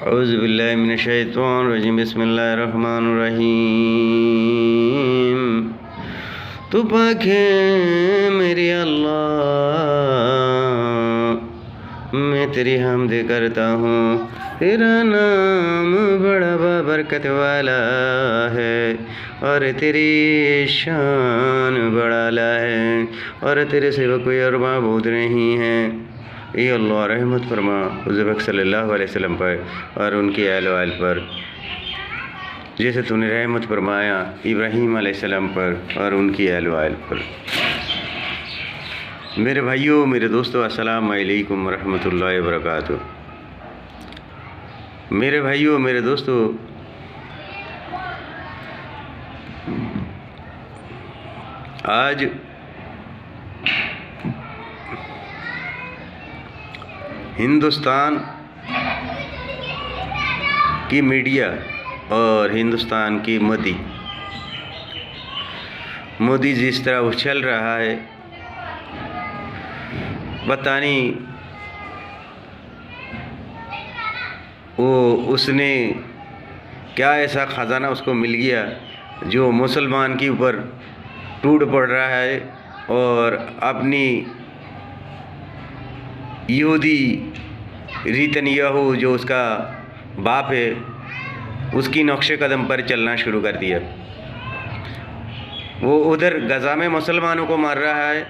औज़ुबिल्लाहि मिनश्शैतानिर्रजीम बिस्मिल्लाहिर्रहमानिर्रहीम। तू पाक है मेरे अल्लाह, मैं तेरी हम्द करता हूँ। तेरा नाम बड़ा बरकत वाला है और तेरी शान बड़ा आला है और तेरे सिवा कोई और माबूद नहीं है। ए अल्लाह रहमत फरमा हुज़ूर पाक सल्लल्लाहु अलैहि वसल्लम पर और उनके अहल वाल पर, जैसे तूने रहमत फरमाया इब्राहीम अलैहिस्सलाम पर और उनकी अहल वाल पर। मेरे भाइयों, मेरे दोस्तों, अस्सलाम वालेकुम रहमतुल्लाहि व बरकातुहू। मेरे भाइयों, मेरे दोस्तों, आज हिंदुस्तान की मीडिया और हिंदुस्तान की मोदी जिस तरह उछल रहा है, पता नहीं उसने क्या ऐसा ख़जाना उसको मिल गया जो मुसलमान के ऊपर टूट पड़ रहा है और अपनी यहूदी नेतन्याहू जो उसका बाप है उसकी नक्शे कदम पर चलना शुरू कर दिया। वो उधर गज़ा में मुसलमानों को मार रहा है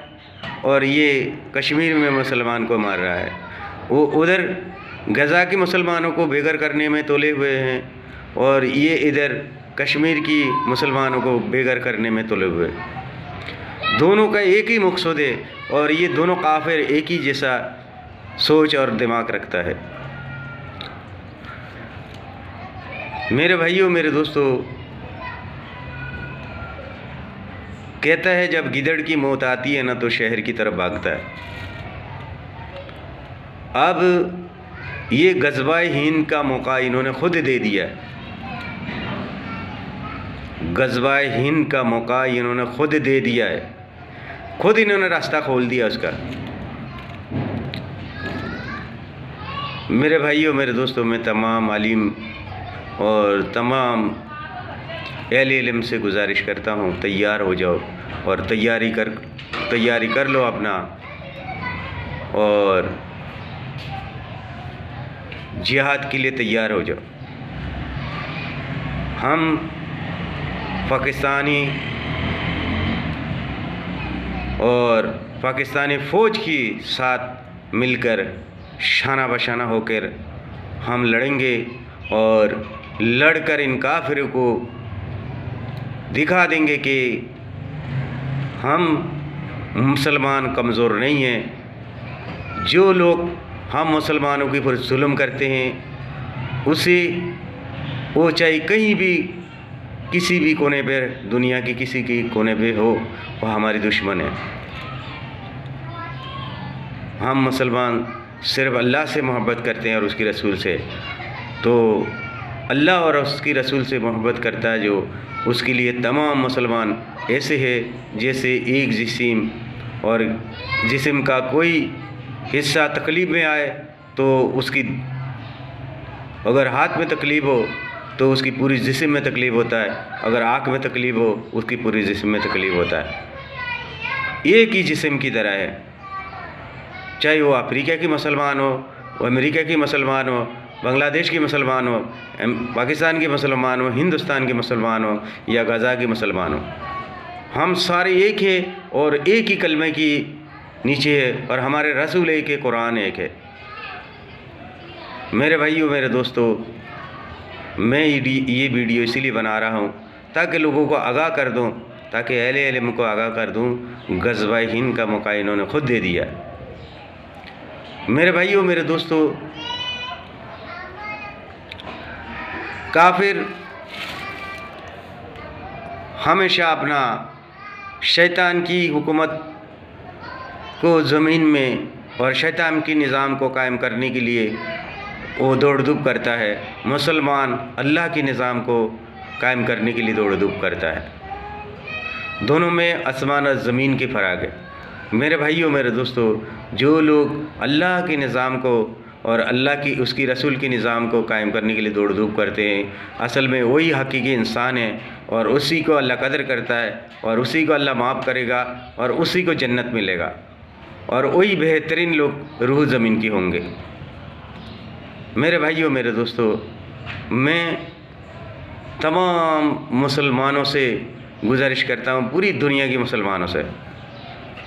और ये कश्मीर में मुसलमान को मार रहा है। वो उधर गज़ा के मुसलमानों को बेघर करने में तुले हुए हैं और ये इधर कश्मीर की मुसलमानों को बेघर करने में तुले हुए। दोनों का एक ही मकसद है और ये दोनों काफिर एक ही जैसा सोच और दिमाग रखता है। मेरे भाइयों, मेरे दोस्तों, कहता है जब गिदड़ की मौत आती है ना तो शहर की तरफ भागता है। अब ये ग़ज़वा-ए हिंद का मौका इन्होंने खुद दे दिया। ग़ज़वा-ए हिंद का मौका इन्होंने खुद दे दिया है, खुद इन्होंने रास्ता खोल दिया उसका। मेरे भाइयों, मेरे दोस्तों, मैं तमाम आलिम और तमाम अहले इल्म से गुजारिश करता हूँ, तैयार हो जाओ और तैयारी कर लो अपना और जिहाद के लिए तैयार हो जाओ। हम पाकिस्तानी फ़ौज के साथ मिलकर शाना बशाना होकर हम लड़ेंगे और लड़कर इन काफिरों को दिखा देंगे कि हम मुसलमान कमज़ोर नहीं हैं। जो लोग हम मुसलमानों के ऊपर जुल्म करते हैं उसे वो चाहे कहीं भी किसी भी कोने पर, दुनिया के किसी के कोने पे हो, वो हमारी दुश्मन है। हम मुसलमान सिर्फ अल्लाह से मोहब्बत करते हैं और उसके रसूल से। तो अल्लाह और उसकी रसूल से मोहब्बत करता है जो, उसके लिए तमाम मुसलमान ऐसे है जैसे एक जिस्म, और जिस्म का कोई हिस्सा तकलीफ़ में आए तो उसकी, अगर हाथ में तकलीफ़ हो तो उसकी पूरी जिस्म में तकलीफ़ होता है, अगर आँख में तकलीफ़ हो उसकी पूरी जिस्म में तकलीफ़ होता है। एक ही जिस्म की तरह है, चाहे वो अफ्रीका की मुसलमान हो, वो अमेरिका की मुसलमान हो, बांग्लादेश की मुसलमान हो, पाकिस्तान के मुसलमान हो, हिंदुस्तान के मुसलमान हो या गज़ा के मुसलमान हो, हम सारे एक हैं और एक ही कलमे की नीचे है और हमारे रसूल एक है, कुरान एक है। मेरे भाइयों, मेरे दोस्तों, मैं ये वीडियो इसीलिए बना रहा हूँ ताकि लोगों को आगाह कर दूँ, ताकि अहले इल्म को आगाह कर दूँ। ग़ज़वा-ए हिंद का मौका इन्होंने खुद दे दिया। मेरे भाइयों, मेरे दोस्तों, काफिर हमेशा अपना शैतान की हुकूमत को ज़मीन में और शैतान की निज़ाम को कायम करने के लिए वो दौड़ धूप करता है। मुसलमान अल्लाह के निज़ाम को कायम करने के लिए दौड़ धूप करता है। दोनों में आसमान और ज़मीन की फ़र्क है। मेरे भाइयों, मेरे दोस्तों, जो लोग अल्लाह के निज़ाम को और अल्लाह की उसकी रसूल के निज़ाम को कायम करने के लिए दौड़ धूप करते हैं। असल में वही हकीकी इंसान है और उसी को अल्लाह कदर करता है और उसी को अल्लाह माफ़ करेगा और उसी को जन्नत मिलेगा और वही बेहतरीन लोग रूह ज़मीन की होंगे। मेरे भाइयों, मेरे दोस्तों, मैं तमाम मुसलमानों से गुजारिश करता हूँ, पूरी दुनिया के मुसलमानों से,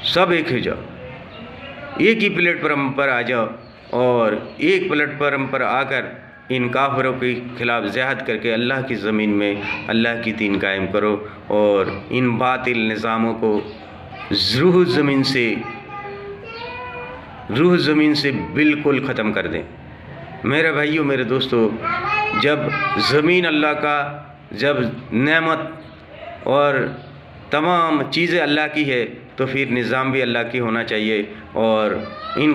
सब एक हो जाओ, एक ही प्लेटफार्म पर आ जाओ और एक प्लेटफार्म पर आकर इन काफिरों के ख़िलाफ़ जिहाद करके अल्लाह की ज़मीन में अल्लाह की दीन कायम करो और इन बातिल निज़ामों को रूह ज़मीन से बिल्कुल ख़त्म कर दें। मेरे भाइयों, मेरे दोस्तों, जब ज़मीन अल्लाह का, जब नेमत और तमाम चीज़ें अल्लाह की है तो फिर निज़ाम भी अल्लाह की होना चाहिए और इन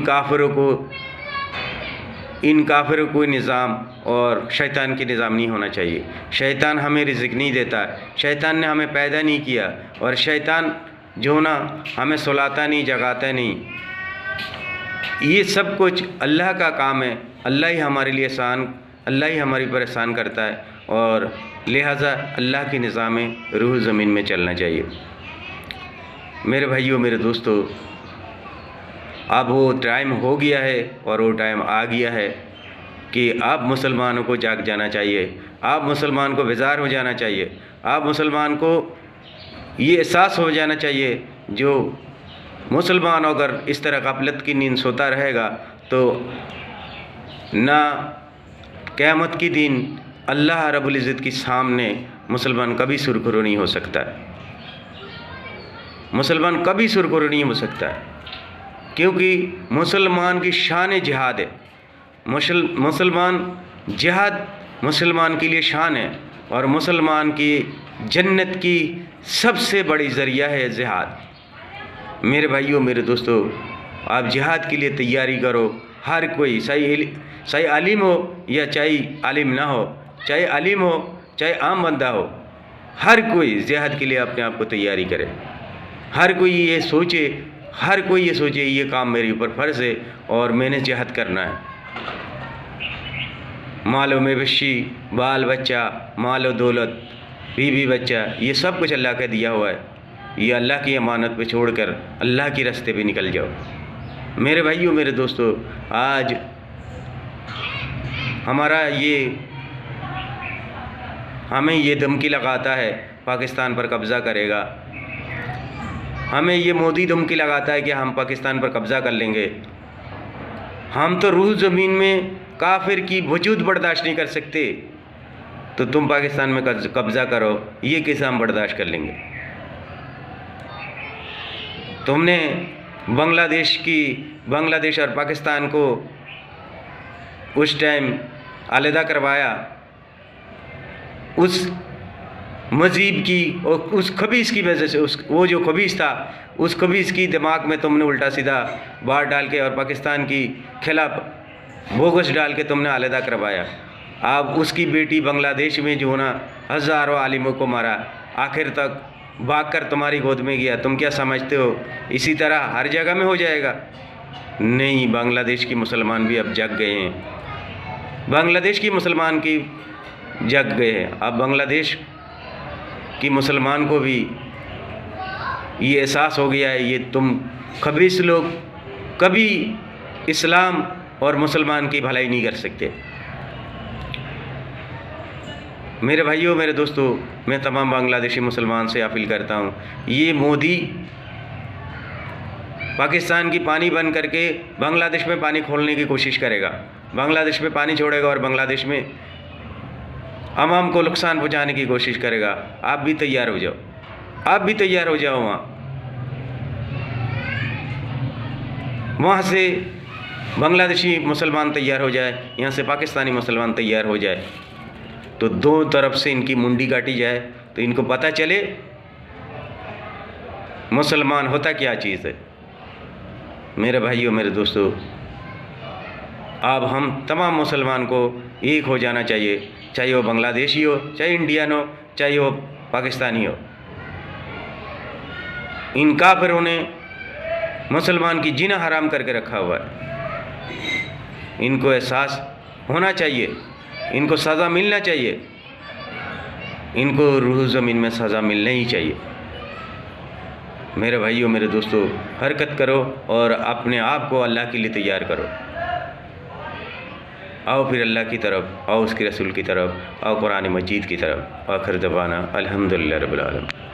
काफिरों को निज़ाम और शैतान की निज़ाम नहीं होना चाहिए। शैतान हमें रिज़्क़ नहीं देता, शैतान ने हमें पैदा नहीं किया और शैतान जो ना हमें सुलाता नहीं, जगाता नहीं। ये सब कुछ अल्लाह का काम है। अल्लाह ही हमारे लिए अल्लाह ही हमारी परेशान करता है और लिहाजा अल्लाह की निज़ाम रूह ज़मीन में चलना चाहिए। मेरे भाइयों, मेरे दोस्तों, अब वो टाइम हो गया है और वो टाइम आ गया है कि आप मुसलमानों को जाग जाना चाहिए, आप मुसलमान को बेजार हो जाना चाहिए, आप मुसलमान को ये एहसास हो जाना चाहिए। जो मुसलमान अगर इस तरह गफलत की नींद सोता रहेगा तो ना क़यामत की दिन अल्लाह रब्बुल इज़्ज़त के सामने मुसलमान कभी सुरखरू नहीं हो सकता, मुसलमान कभी सुरखरू नहीं हो सकता, क्योंकि मुसलमान की शान जिहाद है। मुसलमान जिहाद मुसलमान के लिए शान है और मुसलमान की जन्नत की सबसे बड़ी ज़रिया है जिहाद। मेरे भाइयों, मेरे दोस्तों, आप जिहाद के लिए तैयारी करो। हर कोई, चाहे आलिम हो या चाहे आलिम ना हो, चाहे आलिम हो चाहे आम बंदा हो, हर कोई जिहाद के लिए अपने आप को तैयारी करे। हर कोई ये सोचे ये काम मेरे ऊपर फ़र्ज़ है और मैंने जिहाद करना है। मालो मवेशी, बाल बच्चा, मालो दौलत, बीवी बच्चा, ये सब कुछ अल्लाह का दिया हुआ है। ये अल्लाह की अमानत पे छोड़कर अल्लाह के रास्ते पे निकल जाओ। मेरे भाइयों, मेरे दोस्तों, आज हमें ये धमकी लगाता है पाकिस्तान पर कब्ज़ा करेगा, हमें ये मोदी धमकी लगाता है कि हम पाकिस्तान पर कब्ज़ा कर लेंगे। हम तो रूह ज़मीन में काफिर की वजूद बर्दाश्त नहीं कर सकते, तो तुम पाकिस्तान में कब्ज़ा करो, ये कैसे हम बर्दाश्त कर लेंगे। तुमने बांग्लादेश और पाकिस्तान को उस टाइम अलहदा करवाया, उस मजीब की और उस खबीस की वजह से, वो जो खबीस था उस खबीस की दिमाग में तुमने उल्टा सीधा बात डाल के और पाकिस्तान की खिलाफ बोगस डाल के तुमने अलहदा करवाया। अब उसकी बेटी बांग्लादेश में जो ना हज़ारों आलिमों को मारा, आखिर तक भागकर तुम्हारी गोद में गया। तुम क्या समझते हो इसी तरह हर जगह में हो जाएगा? नहीं, बांग्लादेश की मुसलमान भी अब जग गए हैं, बांग्लादेश की मुसलमान की जग गए हैं। अब बांग्लादेश की मुसलमान को भी ये एहसास हो गया है, ये तुम खबीस लोग कभी इस्लाम और मुसलमान की भलाई नहीं कर सकते। मेरे भाइयों, मेरे दोस्तों, मैं तमाम बांग्लादेशी मुसलमान से अपील करता हूँ, ये मोदी पाकिस्तान की पानी बंद करके बांग्लादेश में पानी खोलने की कोशिश करेगा, बांग्लादेश में पानी छोड़ेगा और बांग्लादेश में अवाम को नुकसान पहुँचाने की कोशिश करेगा। आप भी तैयार हो जाओ, आप भी तैयार हो जाओ। वहाँ से बांग्लादेशी मुसलमान तैयार हो जाए, यहाँ से पाकिस्तानी मुसलमान तैयार हो जाए, तो दो तरफ से इनकी मुंडी काटी जाए, तो इनको पता चले मुसलमान होता क्या चीज़ है। मेरे भाइयों, मेरे दोस्तों, अब हम तमाम मुसलमान को एक हो जाना चाहिए, चाहे वो बांग्लादेशी हो, चाहे इंडियन हो, चाहे वो पाकिस्तानी हो। इन काफिरों ने मुसलमान की जीना हराम करके रखा हुआ है। इनको एहसास होना चाहिए, इनको सज़ा मिलना चाहिए, इनको रूह ज़मीन में सज़ा मिलना ही चाहिए। मेरे भाइयों, मेरे दोस्तों, हरकत करो और अपने आप को अल्लाह के लिए तैयार करो। आओ फिर अल्लाह की तरफ, आओ उसके रसूल की तरफ, आओ कुरान मजीद की तरफ। आखिर दवाना अल्हम्दुलिल्लाह रब्बिल आलमीन।